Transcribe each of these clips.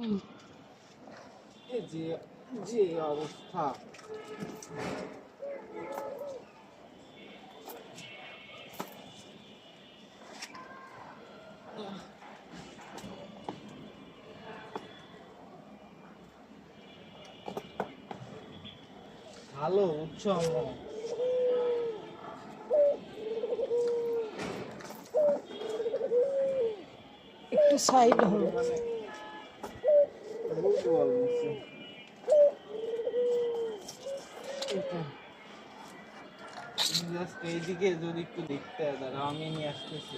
এই যে যে অবস্থা, ভালো বুঝছো আম্মু? একটু সাইড হও। মানে বুঝতে পারছি জাস্ট এইদিকে যদি একটু দেখতে হয়, দাঁড়া আমি নিয়ে আসতেছি।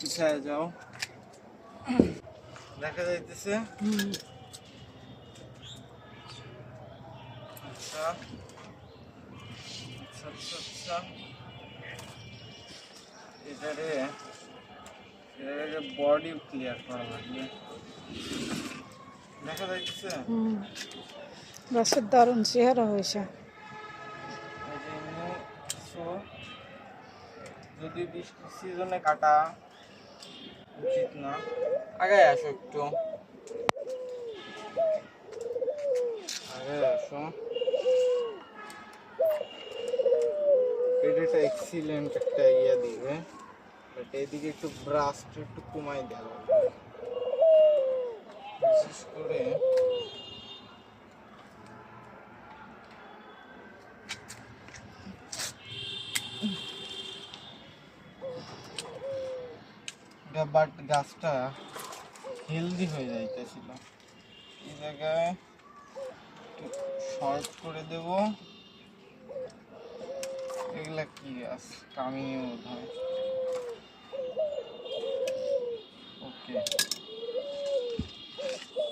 পিছায় যাও, দেখা যাইতেছে। আচ্ছা আচ্ছা আচ্ছা আচ্ছা, এটারে বডি ক্লিয়ার করা লাগবে। দেখা যাইতেছে গাছের দারুণ চেহারা হয়েছে। এই যে এমনি কিছু, যদি বৃষ্টির সিজনে কাটা উচিত না। আগে আসো একটু, আগে আসো। এটা এক্সিলেন্ট একটা ইয়ে দিবে, বাট এদিকে একটু ব্রাশটা একটু কমাই দেওয়া লাগবে, বিশেষ করে এটা। বাট গাছটা হেলদি হয়ে যাইতেছিল, এই জায়গায় একটু শর্ট করে দেব। এগুলা কি গাছ? কামিনী বোধ হয়। ওকে,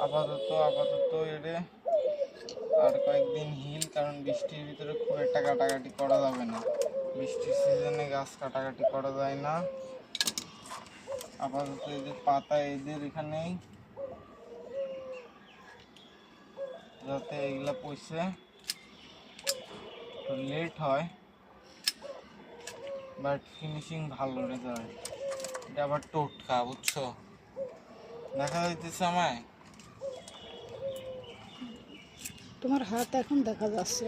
আপাতত এরে আর কয়েকদিন হিল, কারণ বৃষ্টির ভিতরে খুব একটা কাটাকাটি করা যাবে না। বৃষ্টির সিজনে গাছ কাটাকাটি করা যায় না। আপাতত এদের পাতা এদের এখানেই, যাতে এগুলা পয়সে একটু লেট হয়, বাট ফিনিশিং ভালো রেজাল্ট। এটা আবার টোটকা, বুঝছো? দেখা যাইতেছে আমায়? তোমার হাত এখন দেখা যাচ্ছে।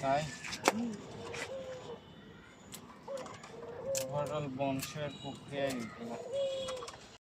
তাই ওভারঅল বংশের প্রক্রিয়া এগুলো।